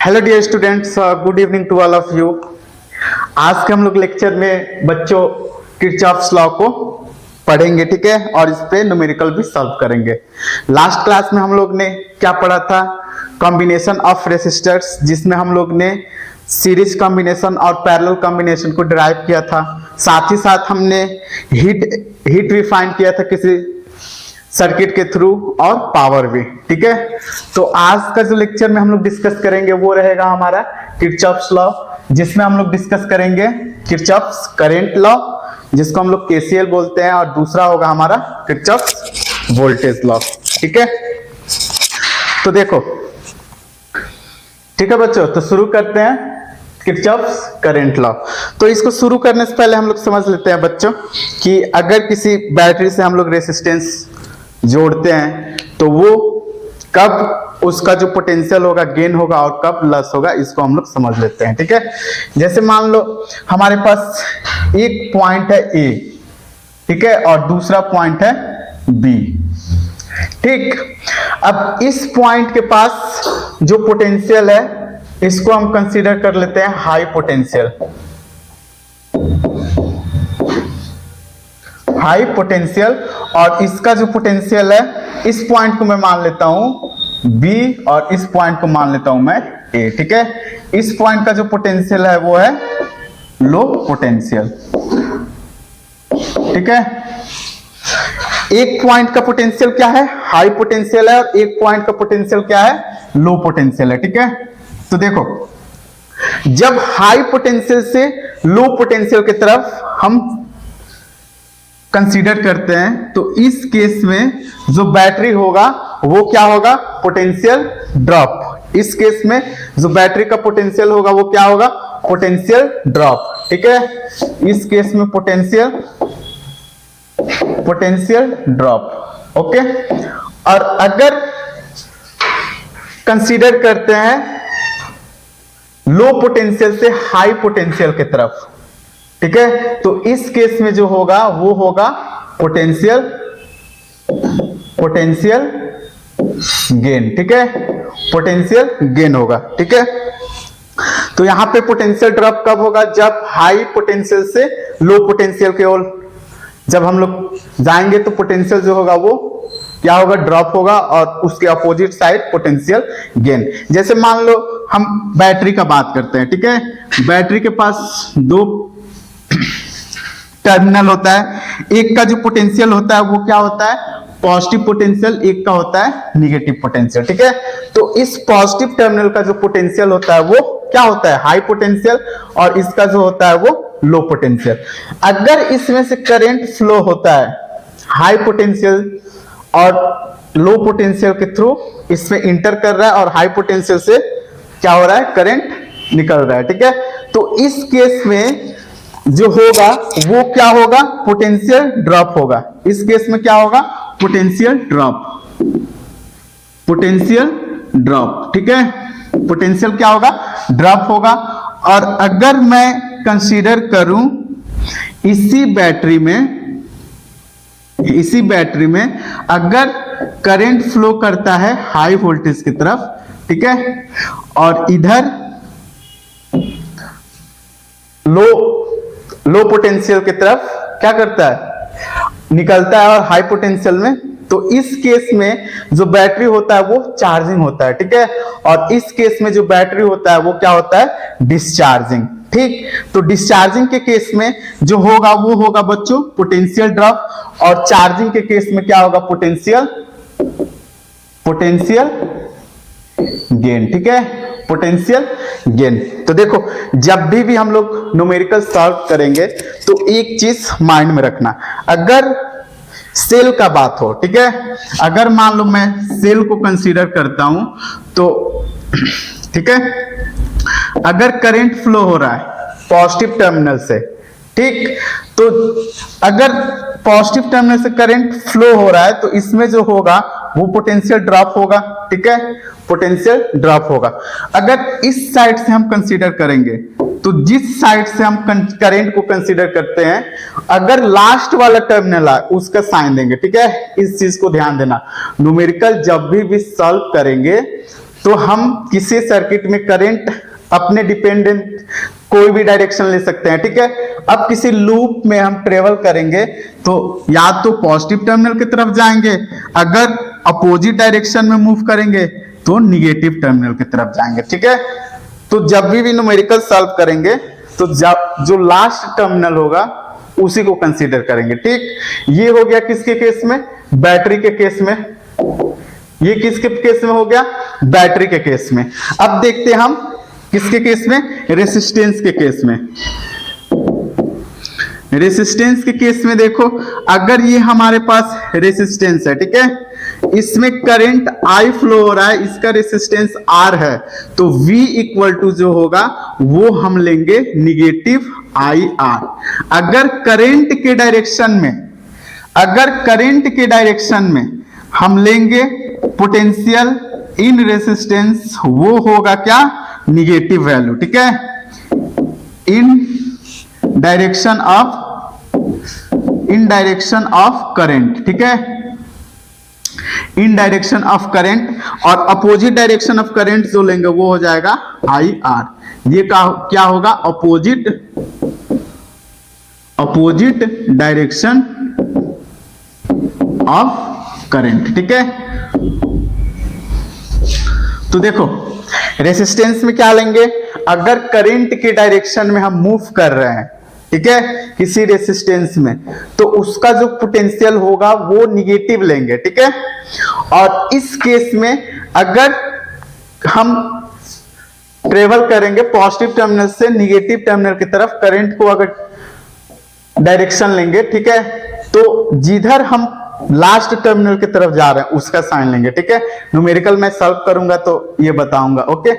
Hello dear students, good evening to all of you. आज के हम लोग लेक्चर में बच्चों किरचॉफ्स लॉ को पढ़ेंगे, ठीक है, और इस पे न्यूमेरिकल भी सॉल्व करेंगे। लास्ट क्लास में हम लोग ने क्या पढ़ा था? कॉम्बिनेशन ऑफ रेसिस्टर्स, जिसमें हम लोग ने सीरीज कॉम्बिनेशन और पैरेलल कॉम्बिनेशन को डिराइव किया था। साथ ही साथ हमने हीट भी फाइंड किया था किसी सर्किट के थ्रू, और पावर भी, ठीक है। तो आज का जो लेक्चर में हम लोग डिस्कस करेंगे वो रहेगा हमारा किरचॉफ्स लॉ, जिसमें हम लोग डिस्कस करेंगे किरचॉफ्स करंट लॉ, जिसको हम लोग केसीएल बोलते हैं, और दूसरा होगा हमारा किरचॉफ्स वोल्टेज लॉ, ठीक है। तो देखो, ठीक है बच्चों, तो शुरू करते हैं किरचॉफ्स करंट लॉ। तो इसको शुरू करने से पहले हम लोग समझ लेते हैं बच्चों कि अगर किसी बैटरी से हम लोग रेसिस्टेंस जोड़ते हैं तो वो कब उसका जो पोटेंशियल होगा गेन होगा और कब लॉस होगा, इसको हम लोग समझ लेते हैं, ठीक है। जैसे मान लो हमारे पास एक पॉइंट है ए, ठीक है, और दूसरा पॉइंट है बी, ठीक। अब इस पॉइंट के पास जो पोटेंशियल है इसको हम कंसीडर कर लेते हैं हाई पोटेंशियल, हाई पोटेंशियल, और इसका जो पोटेंशियल है इस पॉइंट को मैं मान लेता हूं बी और इस पॉइंट को मान लेता हूं मैं ए, ठीक है। इस पॉइंट का जो पोटेंशियल है वो है लो पोटेंशियल, ठीक है। एक पॉइंट का पोटेंशियल क्या है? हाई पोटेंशियल है, और एक पॉइंट का पोटेंशियल क्या है? लो पोटेंशियल है, ठीक है। तो देखो, जब हाई पोटेंशियल से लो पोटेंशियल की तरफ हम कंसीडर करते हैं तो इस केस में जो बैटरी होगा वो क्या होगा? Potential drop. इस केस में जो बैटरी का पोटेंशियल होगा वो क्या होगा? पोटेंशियल ड्रॉप, ठीक है। इस केस में पोटेंशियल ड्रॉप, ओके। और अगर कंसीडर करते हैं लो पोटेंशियल से हाई पोटेंशियल की तरफ, ठीक है, तो इस केस में जो होगा वो होगा पोटेंशियल गेन, ठीक है, पोटेंशियल गेन होगा, ठीक है। तो यहां पे पोटेंशियल ड्रॉप कब होगा? जब हाई पोटेंशियल से लो पोटेंशियल की ओर जब हम लोग जाएंगे तो पोटेंशियल जो होगा वो क्या होगा? ड्रॉप होगा, और उसके अपोजिट साइड पोटेंशियल गेन। जैसे मान लो हम बैटरी का बात करते हैं, ठीक है। बैटरी के पास दो टर्मिनल होता है, एक का जो पोटेंशियल होता है वो क्या होता है? पॉजिटिव पोटेंशियल, एक का होता है निगेटिव पोटेंशियल, ठीक है। तो इस पॉजिटिव टर्मिनल का जो पोटेंशियल होता है वो क्या होता है? हाई पोटेंशियल, और इसका जो होता है वो लो पोटेंशियल। अगर इसमें से करंट फ्लो होता है हाई पोटेंशियल और लो पोटेंशियल के थ्रू, इसमें इंटर कर रहा है और हाई पोटेंशियल से क्या हो रहा है? करंट निकल रहा है, ठीक है। तो इस केस में जो होगा वो क्या होगा? पोटेंशियल ड्रॉप होगा। इस केस में क्या होगा? पोटेंशियल ड्रॉप, ठीक है। पोटेंशियल क्या होगा? ड्रॉप होगा। और अगर मैं कंसीडर करूं इसी बैटरी में अगर करंट फ्लो करता है हाई वोल्टेज की तरफ, ठीक है, और इधर लो पोटेंशियल की तरफ क्या करता है? निकलता है, और हाई पोटेंशियल में, तो इस केस में जो बैटरी होता है वो चार्जिंग होता है, ठीक है। और इस केस में जो बैटरी होता है वो क्या होता है? डिस्चार्जिंग, ठीक। तो डिस्चार्जिंग के केस में जो होगा वो होगा बच्चों पोटेंशियल ड्रॉप, और चार्जिंग के केस में क्या होगा? पोटेंशियल गेन, ठीक है, पोटेंशियल गेन। तो देखो, जब भी हम लोग न्यूमेरिकल सॉल्व करेंगे तो एक चीज माइंड में रखना, अगर सेल का बात हो, ठीक है, अगर मान लो मैं सेल को कंसीडर करता हूं तो, ठीक है, अगर करंट फ्लो हो रहा है पॉजिटिव टर्मिनल से, ठीक, तो अगर पॉजिटिव टर्मिनल से करंट फ्लो हो रहा है तो इसमें जो होगा वो पोटेंशियल ड्रॉप होगा, ठीक है, पोटेंशियल ड्रॉप होगा। अगर इस साइड से हम कंसीडर करेंगे तो जिस साइड से हम करंट को कंसीडर करते हैं, अगर लास्ट वाला टर्मिनल है उसका साइन देंगे, ठीक है। इस चीज को ध्यान देना, न्यूमेरिकल जब भी सॉल्व करेंगे तो हम किसी सर्किट में करंट अपने डिपेंडेंट कोई भी डायरेक्शन ले सकते हैं, ठीक है। अब किसी लूप में हम ट्रेवल करेंगे तो या तो पॉजिटिव टर्मिनल की तरफ जाएंगे, अगर अपोजिट डायरेक्शन में मूव करेंगे तो निगेटिव टर्मिनल की तरफ जाएंगे, ठीक है। तो जब भी न्यूमेरिकल सॉल्व करेंगे तो जो लास्ट टर्मिनल होगा उसी को कंसीडर करेंगे, ठीक। ये हो गया किसके केस में, बैटरी के केस में। ये किसके केस में हो गया, बैटरी के केस में। अब देखते हैं हम किसके केस में, रेसिस्टेंस के केस में। रेसिस्टेंस के केस में देखो, अगर ये हमारे पास रेसिस्टेंस है, ठीक है, इसमें करंट I फ्लो हो रहा है, इसका रेसिस्टेंस R है, तो V इक्वल टू जो होगा वो हम लेंगे निगेटिव IR। अगर करंट के डायरेक्शन में हम लेंगे पोटेंशियल इन रेसिस्टेंस, वो होगा क्या, निगेटिव वैल्यू, ठीक है, इन डायरेक्शन ऑफ करंट, ठीक है, इन डायरेक्शन ऑफ करंट। और अपोजिट डायरेक्शन ऑफ करंट जो लेंगे वो हो जाएगा IR। ये क्या होगा, अपोजिट डायरेक्शन ऑफ करंट, ठीक है। तो देखो रेसिस्टेंस में क्या लेंगे, अगर करंट के डायरेक्शन में हम मूव कर रहे हैं, ठीक है, किसी रेसिस्टेंस में, तो उसका जो पोटेंशियल होगा वो निगेटिव लेंगे, ठीक है। और इस केस में अगर हम ट्रेवल करेंगे पॉजिटिव टर्मिनल से निगेटिव टर्मिनल की तरफ, करंट को अगर डायरेक्शन लेंगे, ठीक है, तो जिधर हम लास्ट टर्मिनल की तरफ जा रहे हैं उसका साइन लेंगे, ठीक है। न्यूमेरिकल मैं सॉल्व करूंगा तो ये बताऊंगा, ओके।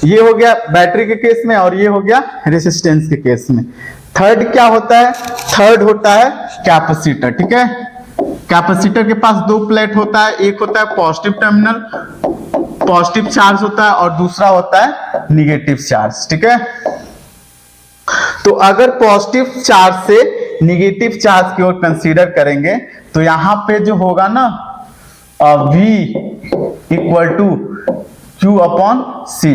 ये हो गया बैटरी के केस में और ये हो गया रेसिस्टेंस के केस में। थर्ड क्या होता है, थर्ड होता है कैपेसिटर, ठीक है। कैपेसिटर के पास दो प्लेट होता है, एक होता है पॉजिटिव टर्मिनल, पॉजिटिव चार्ज होता है, और दूसरा होता है निगेटिव चार्ज, ठीक है। तो अगर पॉजिटिव चार्ज से निगेटिव चार्ज की ओर कंसीडर करेंगे तो यहां पे जो होगा ना V equal to Q upon C,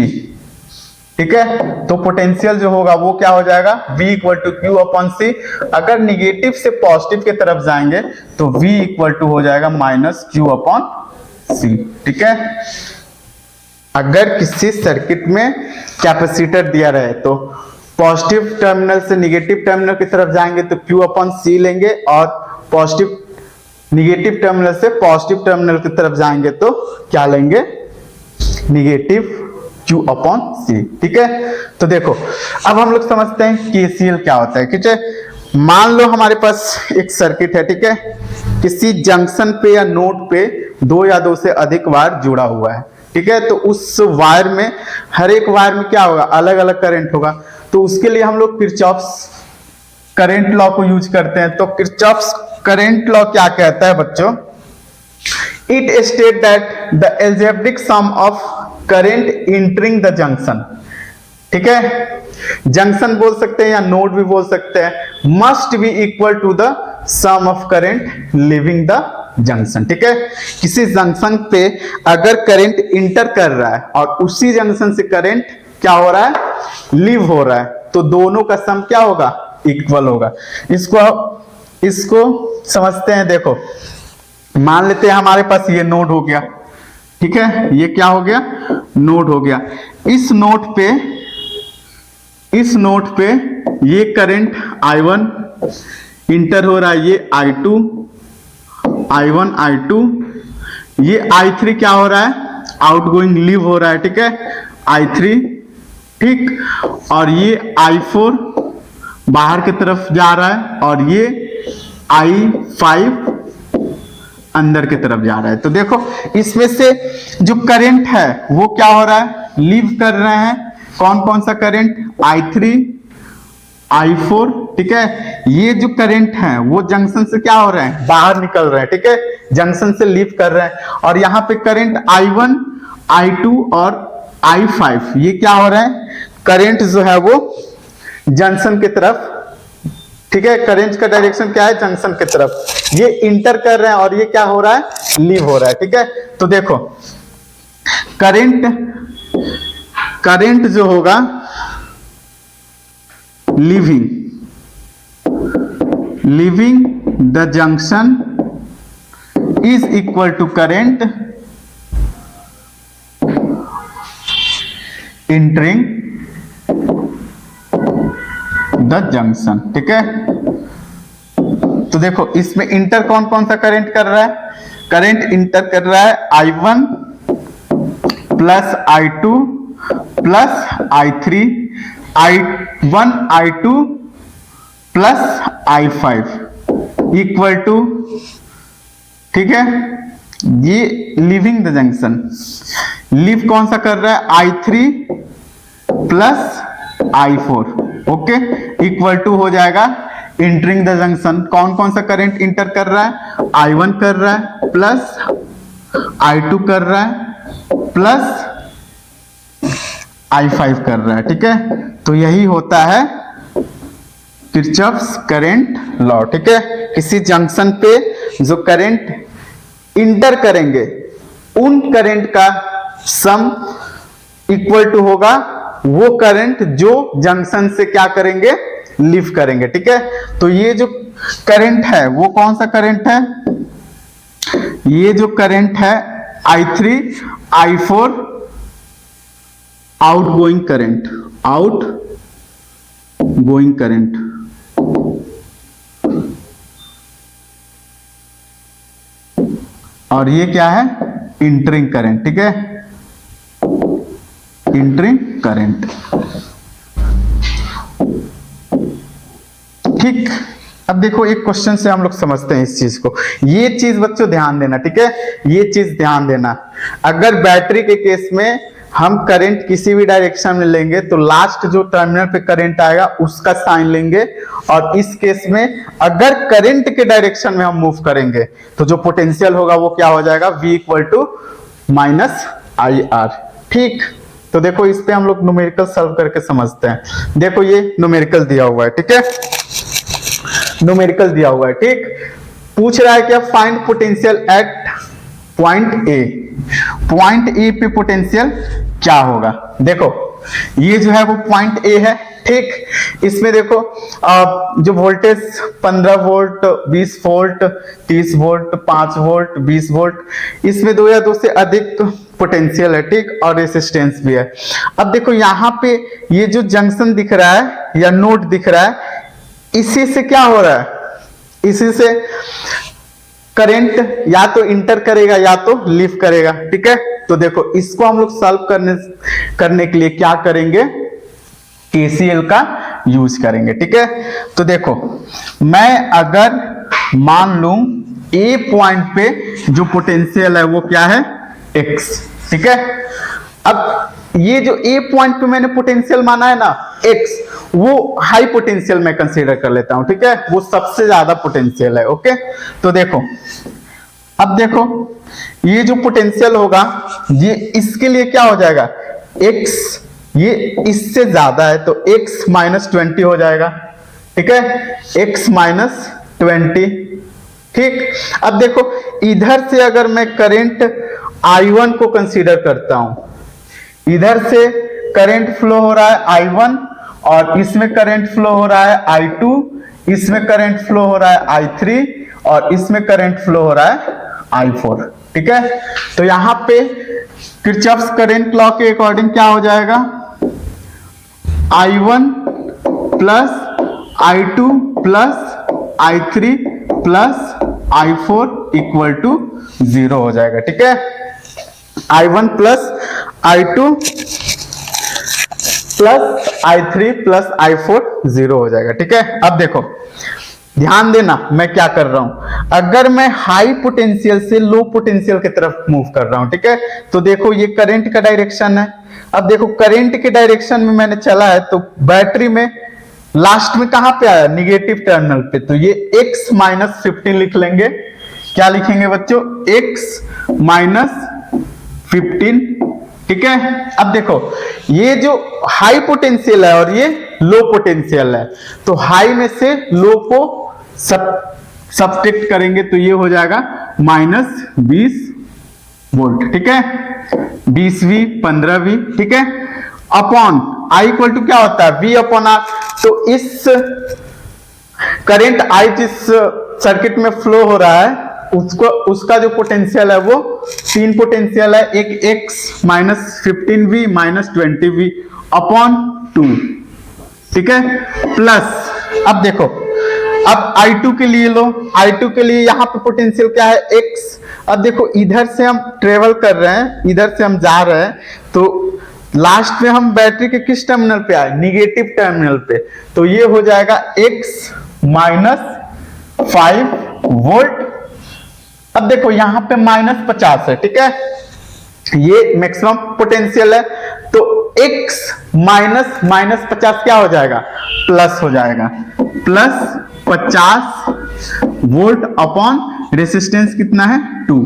ठीक है। तो पोटेंशियल जो होगा वो क्या हो जाएगा, V equal to Q upon C। अगर निगेटिव से पॉजिटिव की तरफ जाएंगे तो V इक्वल टू हो जाएगा माइनस Q अपॉन C, ठीक है। अगर किसी सर्किट में कैपेसिटर दिया रहे तो पॉजिटिव टर्मिनल से निगेटिव टर्मिनल की तरफ जाएंगे तो Q अपॉन C लेंगे, और निगेटिव टर्मिनल से पॉजिटिव टर्मिनल की तरफ जाएंगे तो क्या लेंगे, निगेटिव Q अपॉन C, ठीक है। तो देखो अब हम लोग समझते हैं KCL क्या होता है, ठीक है। मान लो हमारे पास एक सर्किट है, ठीक है, किसी जंक्शन पे या नोड पे दो या दो से अधिक वायर जुड़ा हुआ है, ठीक है। तो उस वायर में, हर एक वायर में क्या होगा, अलग अलग करंट होगा। तो उसके लिए हम लोग किरचॉफ्स करंट लॉ को यूज करते हैं। तो किरचॉफ्स करंट लॉ क्या कहता है बच्चों, it state that the algebraic sum of current entering the junction, ठीक है, जंक्शन बोल सकते हैं या नोड भी बोल सकते हैं, must be equal to the sum of current living the junction, ठीक है। किसी जंक्शन पे अगर करंट इंटर कर रहा है और उसी जंक्शन से करंट क्या हो रहा है, लीव हो रहा है, तो दोनों का सम क्या होगा, इक्वल होगा। इसको समझते हैं। देखो मान लेते हैं हमारे पास ये नोड हो गया, ठीक है, ये क्या हो गया, नोड हो गया। इस नोड पे ये करंट I1 इंटर हो रहा है, ये I2, I1 I2, ये I3 क्या हो रहा है, आउटगोइंग लीव हो रहा है, ठीक है, I3, ठीक, और ये I4 बाहर की तरफ जा रहा है, और ये I5 अंदर की तरफ जा रहा है। तो देखो इसमें से जो करंट है वो क्या हो रहा है, लीव कर रहे हैं। कौन कौन सा करंट, I3, I4, ठीक है। ये जो करंट है वो जंक्शन से क्या हो रहे हैं, बाहर निकल रहे हैं, ठीक है, जंक्शन से लीव कर रहे हैं। और यहाँ पे करंट I1, I2 और I5 ये क्या हो रहे हैं, करंट जो है वो जंक्शन की तरफ, ठीक है, करंट का डायरेक्शन क्या है, जंक्शन की तरफ, ये इंटर कर रहे हैं और ये क्या हो रहा है, लीव हो रहा है, ठीक है। तो देखो करंट करंट जो होगा leaving the junction is equal to current entering the junction. ठीक है, तो देखो इसमें इंटर कौन कौन सा करंट कर रहा है? करंट इंटर कर रहा है I1 plus I2 plus I3, I1 I2 plus I5 equal to, ठीक है, ये लीविंग द जंक्शन, लीव कौन सा कर रहा है? I3 plus I4, okay, equal to हो जाएगा इंटरिंग द जंक्शन। कौन कौन सा करंट इंटर कर रहा है? I1 कर रहा है प्लस I2 कर रहा है प्लस I5 कर रहा है। ठीक है, तो यही होता है किरचॉफ्स करंट लॉ। ठीक है, किसी जंक्शन पे जो करंट इंटर करेंगे उन करंट का सम इक्वल टू होगा वो करंट जो जंक्शन से क्या करेंगे? लीव करेंगे। ठीक है, तो ये जो करंट है वो कौन सा करंट है? ये जो करंट है I3 I4 outgoing current, outgoing current, और ये क्या है? Entering current. ठीक है, इंटरिंग करंट। ठीक, अब देखो एक क्वेश्चन से हम लोग समझते हैं इस चीज को। ये चीज बच्चों ध्यान देना, ठीक है, ये चीज ध्यान देना। अगर बैटरी के केस में हम करंट किसी भी डायरेक्शन में लेंगे तो लास्ट जो टर्मिनल पे करंट आएगा उसका साइन लेंगे, और इस केस में अगर करंट के डायरेक्शन में हम मूव करेंगे तो जो पोटेंशियल होगा वो क्या हो जाएगा? V equal to minus IR। ठीक, तो देखो इस पे हम लोग न्यूमेरिकल सॉल्व करके समझते हैं। देखो ये न्यूमेरिकल दिया हुआ है, ठीक है, न्यूमेरिकल दिया हुआ है। ठीक, पूछ रहा है क्या? Find potential at point A. Point A पे पोटेंशियल क्या होगा? देखो ये जो है वो पॉइंट ए है। ठीक, इसमें देखो जो voltage 15 volt, 20 volt, 30 volt, 5 volt, 20 volt, इसमें 2 या 2 से अधिक पोटेंशियल है। ठीक, और रेसिस्टेंस भी है। अब देखो यहाँ पे ये जो जंक्शन दिख रहा है या नोड दिख रहा है, इसी से क्या हो रहा है? इसी से करंट या तो इंटर करेगा या तो लीव करेगा। ठीक है, तो देखो इसको हम लोग सॉल्व करने के लिए क्या करेंगे? KCL का यूज करेंगे। ठीक है, तो देखो मैं अगर मान लूं A पॉइंट पे जो पोटेंशियल है वो क्या है? X। ठीक है, अब ये जो A पॉइंट पे मैंने पोटेंशियल माना है ना X, वो हाई पोटेंशियल मैं कंसीडर कर लेता हूं। ठीक है, वो सबसे ज्यादा पोटेंशियल है। ओके, तो देखो अब देखो ये जो पोटेंशियल होगा ये इसके लिए क्या हो जाएगा? X, ये इससे ज्यादा है तो X माइनस 20 हो जाएगा। ठीक है, X माइनस 20। ठीक, अब देखो इधर से अगर मैं करंट I1 को कंसीडर करता हूं, इधर से करंट फ्लो हो रहा है I1 और इसमें करंट फ्लो हो रहा है I2, इसमें करंट फ्लो हो रहा है I3 और इसमें करंट फ्लो हो रहा है I4। ठीक है, तो यहां पे किरचॉफ्स करंट लॉ के अकॉर्डिंग क्या हो जाएगा? I1 plus I2 plus I3 plus I4 equal to 0 हो जाएगा। ठीक है, I1 plus I2 plus I3 plus I4 0 हो जाएगा। ठीक है, अब देखो ध्यान देना मैं क्या कर रहा हूं। अगर मैं हाई पोटेंशियल से लो पोटेंशियल की तरफ मूव कर रहा हूं, ठीक है, तो देखो ये करंट का डायरेक्शन है। अब देखो करंट के डायरेक्शन में मैंने चला है तो बैटरी में लास्ट में कहां पे आया? निगेटिव टर्मिनल पे, तो ये x माइनस 15 लिख लेंगे। क्या लिखेंगे बच्चों? x minus 15। ठीक है, अब देखो ये जो हाई पोटेंशियल है और ये लो पोटेंशियल है, तो हाई में से लो को सब्ट्रैक्ट करेंगे तो ये हो जाएगा माइनस 20 वोल्ट। ठीक है, 20V 15V। ठीक है, अपॉन आई इक्वल टू क्या होता है V अपॉन आर। तो इस करंट आई जिस सर्किट में फ्लो हो रहा है उसका जो पोटेंशियल है वो तीन पोटेंशियल है, एक x minus 15V minus 20V upon 2, ठीक है, प्लस अब देखो, अब I2 के लिए लो, I2 के लिए यहाँ पे पोटेंशियल क्या है x। अब देखो इधर से हम ट्रेवल कर रहे हैं, इधर से हम जा रहे हैं, तो लास्ट में हम बैटरी के किस टर्मिनल पे आए, निगेटिव टर्मिनल पे, तो ये हो जाएगा x माइनस 5 वोल्ट। अब देखो यहाँ पे -50 है, ठीक है, ये मैक्सिमम पोटेंशियल है, तो x माइनस -50 क्या हो जाएगा, प्लस हो जाएगा, प्लस 50 वोल्ट अपॉन रेसिस्टेंस कितना है 2,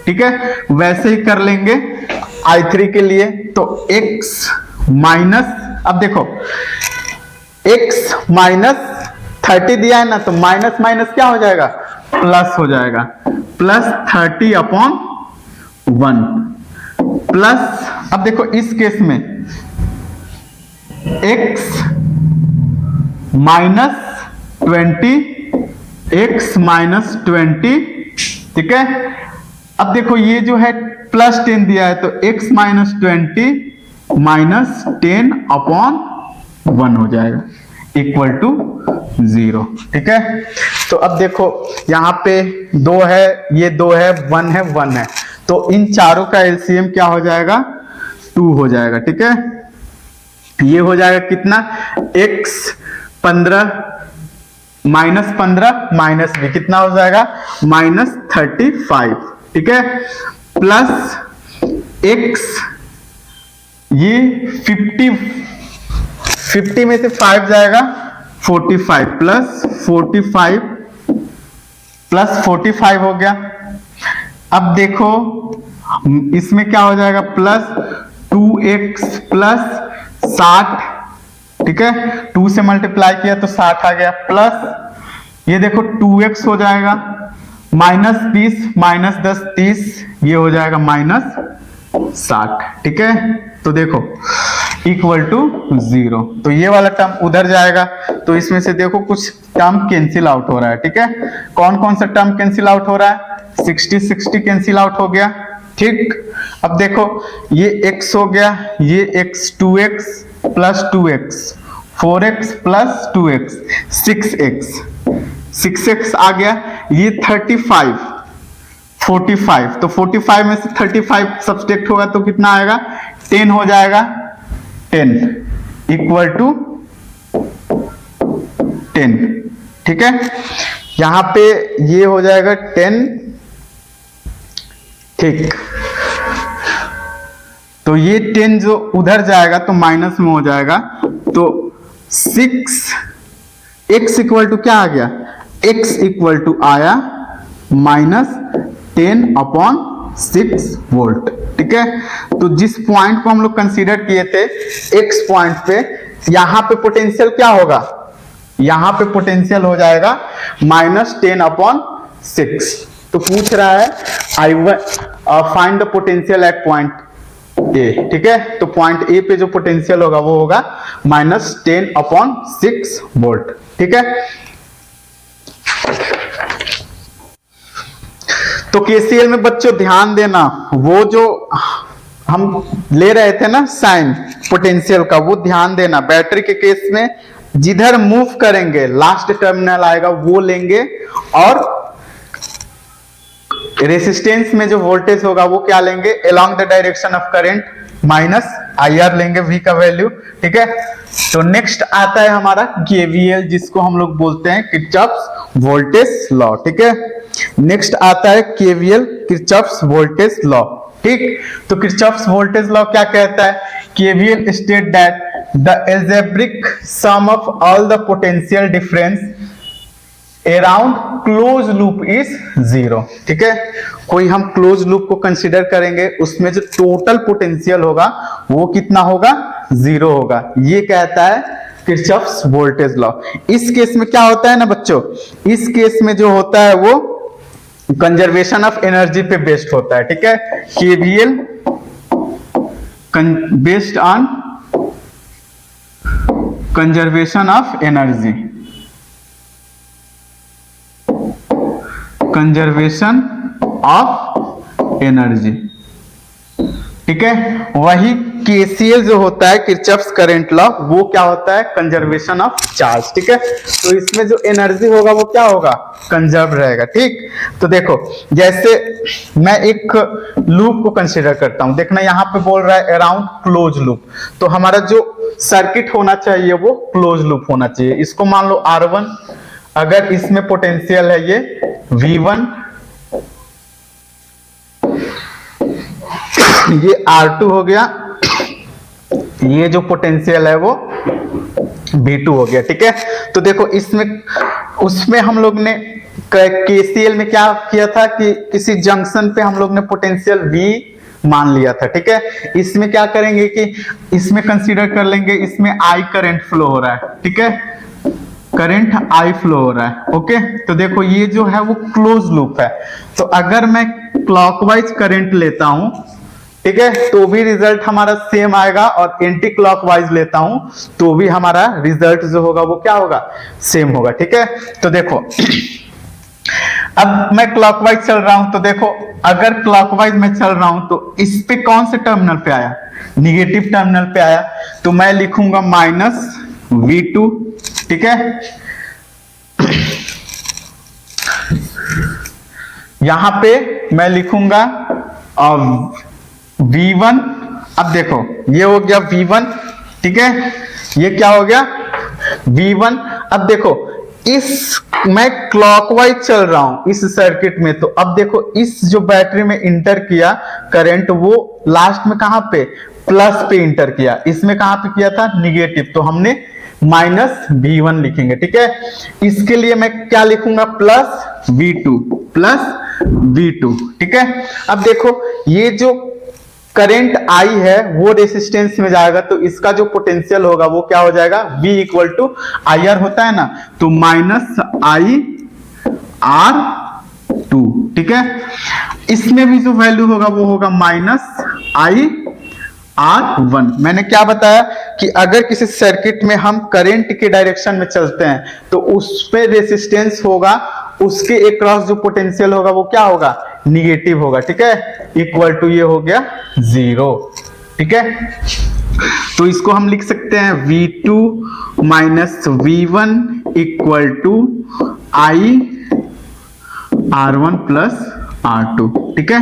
ठीक है। वैसे ही कर लेंगे I3 के लिए, तो x माइनस, अब देखो x माइनस 30 दिया है ना, तो माइनस माइनस क्या हो जाएगा, प्लस हो जाएगा, प्लस 30 अपॉन 1 प्लस, अब देखो इस केस में x माइनस 20, x माइनस 20, ठीक है। अब देखो ये जो है प्लस 10 दिया है, तो x माइनस 20 माइनस 10 अपॉन 1 हो जाएगा इक्वल टू 0, ठीक है। तो अब देखो यहाँ पे 2 है, ये 2 है, 1 है, 1 है, तो इन चारों का एलसीएम क्या हो जाएगा, 2 हो जाएगा, ठीक है। ये हो जाएगा कितना, x 15 माइनस 15 माइनस भी कितना हो जाएगा, -35, ठीक है, प्लस x ये 50 में से 5 जाएगा 45 प्लस 45 हो गया। अब देखो इसमें क्या हो जाएगा, प्लस 2x प्लस 60, ठीक है, 2 से मल्टीप्लाई किया तो 60 आ गया, प्लस ये देखो 2x हो जाएगा, माइनस 20 माइनस 10 30, ये हो जाएगा -60, ठीक है। तो देखो इक्वल टू 0, तो ये वाला टर्म उधर जाएगा, तो इसमें से देखो कुछ टर्म कैंसिल आउट हो रहा है, ठीक है। कौन कौन सा टर्म कैंसिल आउट हो रहा है, 60 कैंसिल आउट हो गया, ठीक। अब देखो ये x हो गया, ये x 2x plus 2x, 4x plus 2x 6x आ गया, ये 35 45, तो 45 में से 35 सब्सट्रैक्ट होगा तो कितना आएगा, 10 हो जाएगा, 10 इक्वल टू 10, ठीक है। यहां पे ये हो जाएगा 10, ठीक, तो ये 10 जो उधर जाएगा तो माइनस में हो जाएगा, तो 6x इक्वल टू क्या आ गया, x इक्वल टू आया -10 अपॉन 6 वोल्ट, ठीक है। तो जिस पॉइंट को हम लोग कंसीडर किए थे x पॉइंट पे, यहां पे पोटेंशियल क्या होगा, यहां पे पोटेंशियल हो जाएगा -10 अपॉन 6। तो पूछ रहा है find the potential at point A, ठीक है। तो पॉइंट ए पे जो पोटेंशियल होगा वो होगा -10 अपॉन 6 वोल्ट, ठीक है। तो केसीएल में बच्चों ध्यान देना, वो जो हम ले रहे थे ना साइन पोटेंशियल का, वो ध्यान देना। बैटरी के केस में जिधर मूव करेंगे लास्ट टर्मिनल आएगा वो लेंगे, और रेसिस्टेंस में जो वोल्टेज होगा वो क्या लेंगे, along the direction of current -IR लेंगे, V का वैल्यू, ठीक है। तो नेक्स्ट आता है हमारा KVL, जिसको हम लोग बोलते हैं किरचॉफ्स वोल्टेज लॉ, ठीक है। नेक्स्ट आता है KVL, किरचॉफ्स वोल्टेज लॉ, ठीक। तो किरचॉफ्स वोल्टेज लॉ क्या कहता है, KVL state that the algebraic sum of all the potential difference around closed loop is 0, ठीक है। कोई हम क्लोज लूप को कंसीडर करेंगे, उसमें जो टोटल पोटेंशियल होगा वो कितना होगा, 0 होगा। ये कहता है किरचॉफ्स वोल्टेज लॉ। इस केस में क्या होता है ना बच्चों, इस केस में जो होता है वो कंजर्वेशन ऑफ एनर्जी पे बेस्ड होता है, ठीक है। KVL based on conservation of energy, conservation of energy, ठीक है। वही केसीएल जो होता है किरचॉफ्स करंट लॉ, वो क्या होता है, कंजर्वेशन ऑफ चार्ज, ठीक है। तो इसमें जो एनर्जी होगा वो क्या होगा, कंजर्व रहेगा, ठीक। तो देखो जैसे मैं एक लूप को कंसीडर करता हूं, देखना यहाँ पे बोल रहा है अराउंड क्लोज लूप, तो हमारा जो सर्किट होना चाहिए वो क्लोज लूप होना चाहिए। इसको मान लो R1, अगर इसमें पोटेंशियल है ये V1, ये R2 हो गया, ये जो पोटेंशियल है वो V2 हो गया, ठीक है। तो देखो इसमें उसमें हम लोग ने केसीएल में क्या किया था कि किसी जंक्शन पे हम लोग ने पोटेंशियल V मान लिया था, ठीक है। इसमें क्या करेंगे कि इसमें कंसीडर कर लेंगे, इसमें I करंट फ्लो हो रहा है, ठीक है, करंट I फ्लो हो रहा है, ओके। तो देखो ये जो है वो क्लोज लूप है, तो अगर मैं क्लॉकवाइज करंट लेता हूं, ठीक है, तो भी रिजल्ट हमारा सेम आएगा, और एंटी क्लॉकवाइज लेता हूं तो भी हमारा रिजल्ट जो होगा वो क्या होगा, सेम होगा, ठीक है। तो देखो अब मैं क्लॉकवाइज चल रहा हूं, तो देखो अगर क्लॉकवाइज में चल रहा हूं तो इस पे कौन से टर्मिनल पे आया, निगेटिव टर्मिनल पे आया, तो मैं लिखूंगा -V2, ठीक है। यहां पे मैं लिखूंगा V1, अब देखो ये हो गया V1, ठीक है, ये क्या हो गया V1। अब देखो इस मैं क्लॉकवाइज चल रहा हूं इस सर्किट में, तो अब देखो इस जो बैटरी में इंटर किया करंट, वो लास्ट में कहां पे, प्लस पे इंटर किया, इसमें कहां पे किया था, निगेटिव, तो हमने -V1 लिखेंगे, ठीक है। इसके लिए मैं क्या लिखूंगा, +V2, +V2, ठीक है। अब देखो ये जो करंट I है वो रेसिस्टेंस में जाएगा, तो इसका जो पोटेंशियल होगा वो क्या हो जाएगा, V = IR होता है ना, तो -IR2, ठीक है। इसमें भी जो वैल्यू होगा वो होगा -IR1। मैंने क्या बताया कि अगर किसी सर्किट में हम करंट के डायरेक्शन में चलते हैं तो उस पे रेसिस्टेंस होगा, उसके अक्रॉस जो पोटेंशियल होगा वो क्या होगा, निगेटिव होगा, ठीक है, इक्वल टू ये हो गया 0, ठीक है। तो इसको हम लिख सकते हैं V2 - V1 = IR1 + R2, ठीक है।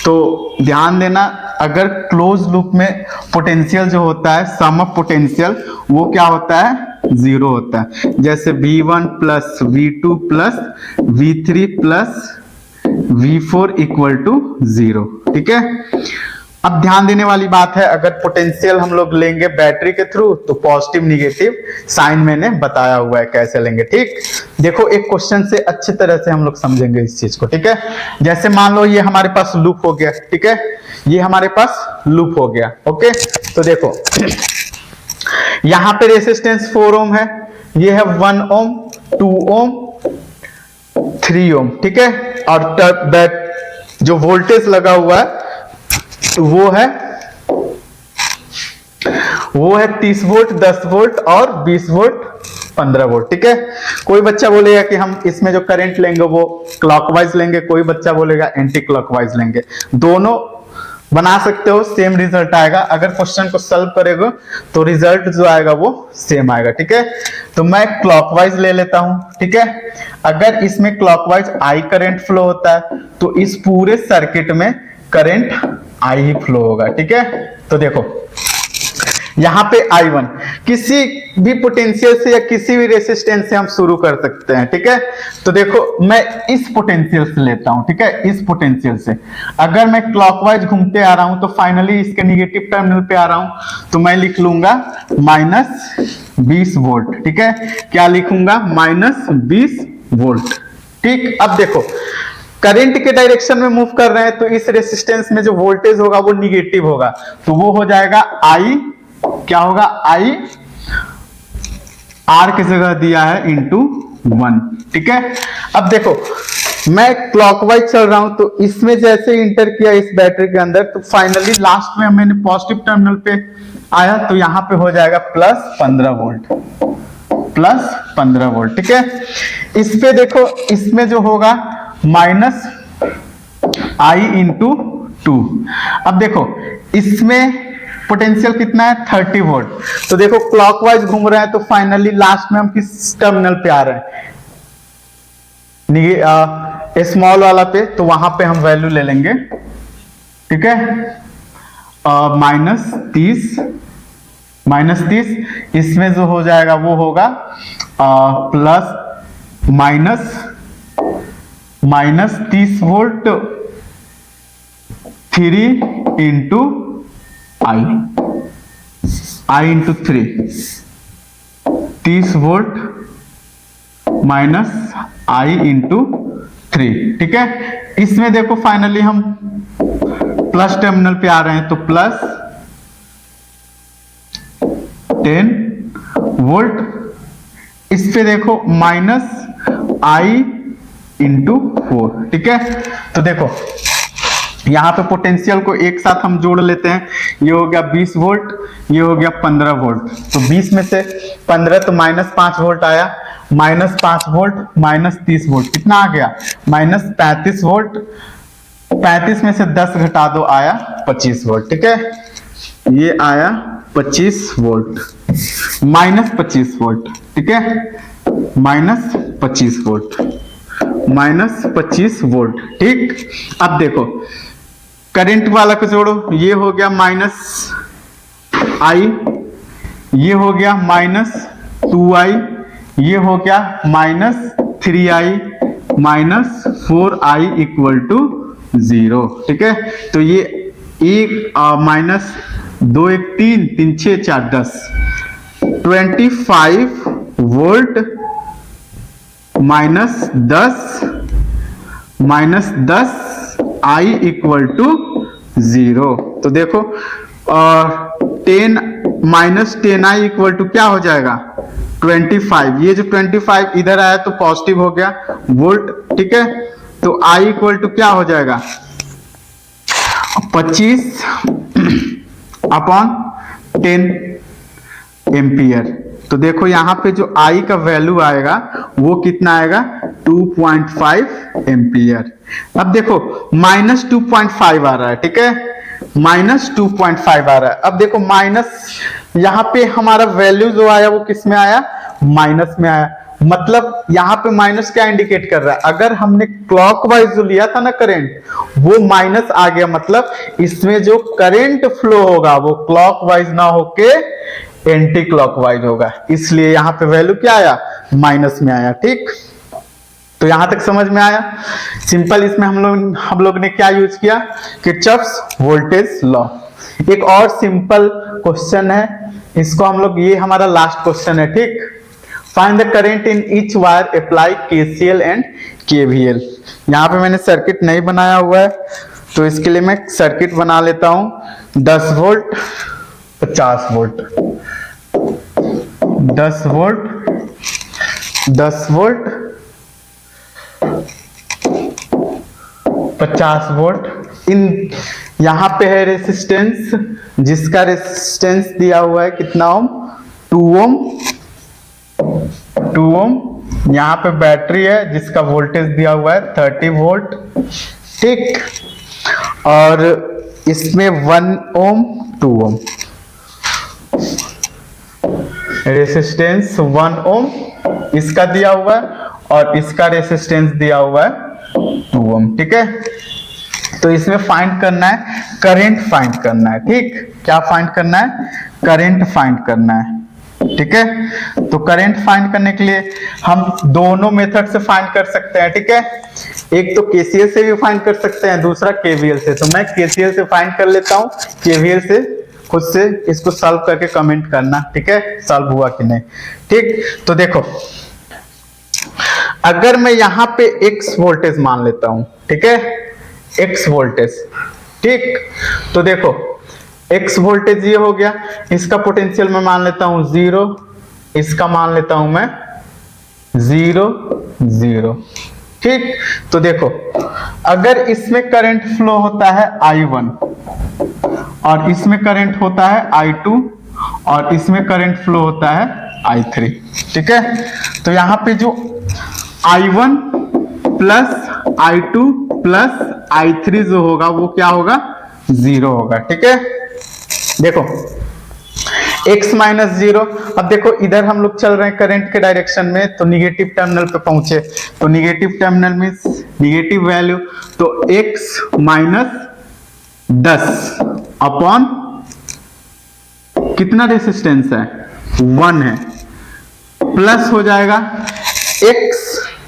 तो ध्यान देना, अगर क्लोज लूप में पोटेंशियल जो होता है, सम ऑफ पोटेंशियल, वो क्या होता है, 0 होता है। जैसे V1 + V2 + V3 + V4 = 0, ठीक है। अब ध्यान देने वाली बात है, अगर पोटेंशियल हम लोग लेंगे बैटरी के थ्रू तो पॉजिटिव निगेटिव साइन मैंने बताया हुआ है कैसे लेंगे, ठीक। देखो एक क्वेश्चन से अच्छी तरह से हम लोग समझेंगे इस चीज को, ठीक है। जैसे मान लो ये हमारे पास लूप हो गया, ठीक है, ये हमारे पास लूप हो गया, ओके। तो देखो यहां पे रेसिस्टेंस 4 ओम है, ये है 1 ओम, 2 ओम, 3 ओम, ठीक है। और जो वोल्टेज लगा हुआ है वो है 30 वोल्ट, 10 वोल्ट और 20 वोल्ट, 15 वोल्ट, ठीक है। कोई बच्चा बोलेगा कि हम इसमें जो करंट लेंगे वो क्लॉकवाइज लेंगे, कोई बच्चा बोलेगा एंटी क्लॉकवाइज लेंगे, दोनों बना सकते हो, सेम रिजल्ट आएगा। अगर क्वेश्चन को सॉल्व करेगा तो रिजल्ट जो आएगा वो सेम आएगा, ठीक है। तो मैं क्लॉकवाइज ले लेता हूं, ठीक है। अगर इसमें क्लॉकवाइज I करंट फ्लो होता है तो इस पूरे सर्किट में करंट I ही फ्लो होगा, ठीक है। तो देखो यहां पे I1 किसी भी पोटेंशियल से या किसी भी रेसिस्टेंस से हम शुरू कर सकते हैं, ठीक है। तो देखो मैं इस पोटेंशियल से लेता हूं, ठीक है, इस पोटेंशियल से अगर मैं क्लॉकवाइज घूमते आ रहा हूं तो फाइनली इसके निगेटिव टर्मिनल पे आ रहा हूं, तो मैं लिख लूंगा -20 वोल्ट, ठीक है। क्या लिखूंगा, -20 वोल्ट, ठीक। अब देखो करंट के डायरेक्शन में मूव कर रहे हैं तो इस रेसिस्टेंस में जो वोल्टेज होगा वो निगेटिव होगा, तो वो हो जाएगा I, क्या होगा, I R की जगह दिया है × 1, ठीक है। अब देखो मैं क्लॉकवाइज चल रहा हूं तो इसमें जैसे इंटर किया इस बैटरी के अंदर तो फाइनली लास्ट में मैंने पॉजिटिव टर्मिनल पे आया तो यहां पे हो जाएगा +15 वोल्ट, +15 वोल्ट। ठीक है, इस पे देखो इसमें जो होगा -I/2। अब देखो इसमें पोटेंशियल कितना है 30 वोल्ट। तो देखो क्लॉकवाइज घूम रहे हैं तो फाइनली लास्ट में हम किस टर्मिनल पे आ रहे हैं, स्मॉल वाला पे, तो वहां पे हम वैल्यू ले लेंगे। ठीक है, -30 इसमें जो हो जाएगा वो होगा -30 volt 3 into I/3, 30 volt -I/3। ठीक है, इसमें देखो फाइनली हम प्लस टर्मिनल पे आ रहे हैं तो +10 वोल्ट, इस पे देखो -I/4। ठीक है, तो देखो यहां पे पोटेंशियल को एक साथ हम जोड़ लेते हैं, ये हो गया 20 वोल्ट, ये हो गया 15 वोल्ट। तो 20 में से 15 तो -5 वोल्ट आया, -5 वोल्ट -30 वोल्ट कितना आ गया -35 वोल्ट। 35 में से 10 घटा दो आया 25 वोल्ट। ठीक है, ये आया 25 वोल्ट, -25 वोल्ट। ठीक है, -25 वोल्ट, -25 वोल्ट। ठीक, अब देखो करंट वाला को जोड़ो, ये हो गया -I, ये हो गया -2I, ये हो गया -3I, -4I = 0। ठीक है, तो ये -2 1 3 3 6 4 10 25 वोल्ट -10 I = 0। तो देखो 10 -10I = क्या हो जाएगा 25। ये जो 25 इधर आया तो पॉजिटिव हो गया वोल्ट। ठीक है, तो I = क्या हो जाएगा 25/10 एम्पियर। तो देखो यहाँ पे जो I का वैल्यू आएगा वो कितना आएगा 2.5 एम्पियर। अब देखो -2.5 आ रहा है। ठीक है, -2.5 आ रहा है। अब देखो माइनस, यहाँ पे हमारा वैल्यू जो आया वो किस में आया माइनस में आया, मतलब यहाँ पे माइनस क्या इंडिकेट कर रहा है, अगर हमने क्लॉकवाइज जो लिया था ना करंट वो माइनस आ गया, मतलब इसमें जो करंट फ्लो होगा वो क्लॉकवाइज ना होके एंटी क्लॉकवाइज होगा, इसलिए यहाँ पे वैल्यू क्या आया माइनस में आया। ठीक, तो यहां तक समझ में आया सिंपल। इसमें हम लोग ने क्या यूज किया किरचॉफ्स वोल्टेज लॉ। एक और सिंपल क्वेश्चन है, इसको हम लोग, ये हमारा लास्ट क्वेश्चन है। ठीक, find the current in each wire, apply KCL and KVL। यहाँ पे मैंने सर्किट नहीं बनाया हुआ है तो इसके लिए मैं सर्किट बना लेता हूं। 10 volt 50 volt, 10 volt 10 volt 50 volt. इन यहां पे है रेसिस्टेंस, जिसका रेसिस्टेंस दिया हुआ है कितना ओम 2 ओम। 2 ओम। यहाँ पे बैटरी है जिसका वोल्टेज दिया हुआ है 30 वोल्ट। ठीक, और इसमें 1 ओम 2 ओम रेसिस्टेंस, 1 ओम इसका दिया हुआ है और इसका रेसिस्टेंस दिया हुआ है 2 ओम। ठीक है, तो इसमें फाइंड करना है करंट फाइंड करना है। ठीक, क्या फाइंड करना है करंट फाइंड करना है। ठीक है, तो करंट फाइंड करने के लिए हम दोनों मेथड से फाइंड कर सकते हैं। ठीक है, एक तो KCL से भी फाइंड कर सकते हैं, दूसरा KVL से। तो मैं KCL से फाइंड कर लेता हूं, KVL से खुद से इसको सॉल्व करके कमेंट करना। ठीक है, सॉल्व हुआ कि नहीं। ठीक, तो देखो अगर मैं यहां पे X वोल्टेज मान लेता हूं, ठीक है X वोल्टेज। ठीक, तो देखो X वोल्टेज ये हो गया, इसका पोटेंशियल मैं मान लेता हूं 0, इसका मान लेता हूं मैं 0 0। ठीक, तो देखो अगर इसमें करंट फ्लो होता है I1 और इसमें करंट होता है I2 और इसमें करंट फ्लो होता है I3, ठीक है। तो यहाँ पे जो I1 plus I2 plus I3 जो होगा वो क्या होगा, 0 होगा, ठीक है। देखो x माइनस 0, अब देखो इधर हम लोग चल रहे हैं करंट के डायरेक्शन में, तो निगेटिव टर्मिनल पे पहुंचे, तो negative terminal means negative value, तो x माइनस 10 अपॉन कितना रेसिस्टेंस है, 1 है, प्लस हो जाएगा x,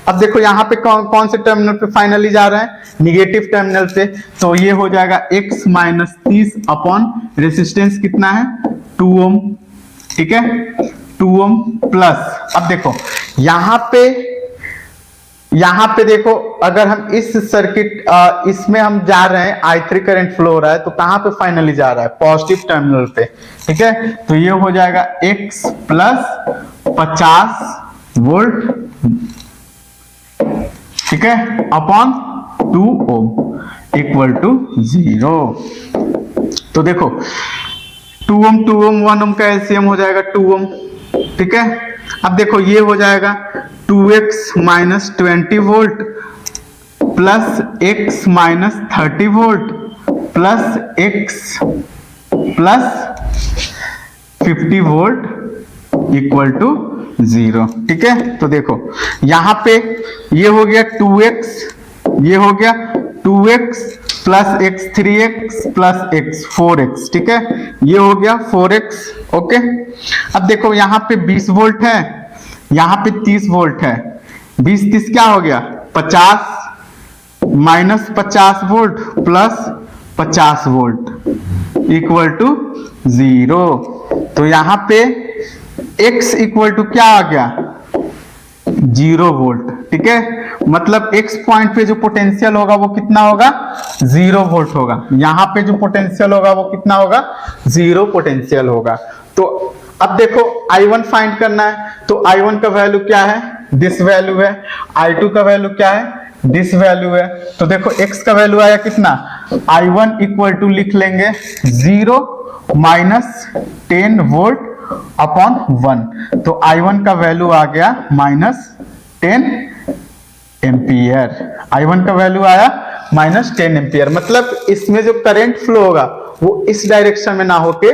अब देखो यहाँ पे कौन से टर्मिनल पे फाइनली जा रहा है, निगेटिव टर्मिनल पे, तो ये हो जाएगा x माइनस 30 अपॉन रेसिस्टेंस कितना है, 2 ओम, ठीक है, 2 ओम प्लस, अब देखो यहाँ पे देखो अगर हम इस सर्किट इसमें हम जा रहे हैं, I3 करंट फ्लो हो रहा है, तो कहां पे फाइनली जा रहा है, पॉजिटिव टर्मिनल पे, ठीक है। तो ये हो जाएगा x प्लस 50 वोल्ट, ठीक है, अपॉन 2 ओम इक्वल टू 0। तो देखो 2 ओम 1 ओम का एलसीएम हो जाएगा 2 ओम, ठीक है। अब देखो ये हो जाएगा 2x minus 20 volt plus x minus 30 volt plus x plus 50 volt equal to 0, ठीक है। तो देखो यहां पे ये हो गया 2x, ये हो गया 2x plus x 3x plus x 4x, ठीक है, ये हो गया 4x, ओके। अब देखो यहाँ पे 20 वोल्ट है, यहाँ पे 30 वोल्ट है, 20 30 क्या हो गया 50 minus 50 volt plus 50 volt equal to 0। तो यहाँ पे x इक्वल टू क्या आ गया, 0 वोल्ट, ठीक है, मतलब x पॉइंट पे जो पोटेंशियल होगा वो कितना होगा, 0 वोल्ट होगा, यहाँ पे जो पोटेंशियल होगा वो कितना होगा, 0 पोटेंशियल होगा। तो अब देखो I1 फाइंड करना है, तो I1 का वैल्यू क्या है, दिस वैल्यू है, I2 का वैल्यू क्या है, दिस वैल्यू है। तो देखो x का वैल्यू आया कितना, I1 इक्वल टू लिख लेंगे 0 माइनस 10 वोल्ट अपॉन 1, तो I1 का वैल्यू आ गया माइनस 10 एम्पियर, I1 का वैल्यू आया माइनस 10 एम्पियर, मतलब इसमें जो करंट फ्लो होगा वो इस डायरेक्शन में ना होके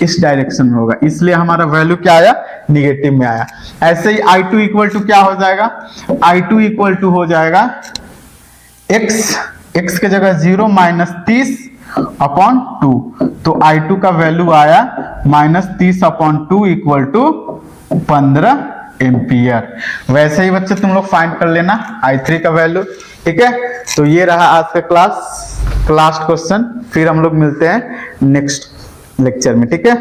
इस डायरेक्शन में होगा, इसलिए हमारा वैल्यू क्या आया, निगेटिव में आया। ऐसे ही I2 इक्वल टू क्या हो जाएगा, I2 इक्वल टू हो जाएगा x के जगह 0 माइनस 30 अपॉन 2, तो I2 का वैल्यू आया minus 30 upon 2 equal to 15 ampere. वैसे ही बच्चे तुम लोग फाइंड कर लेना I3 का वैल्यू, ठीक है। तो ये रहा आज का क्लास, लास्ट क्वेश्चन, फिर हम लोग मिलते हैं नेक्स्ट लेक्चर में, ठीक है।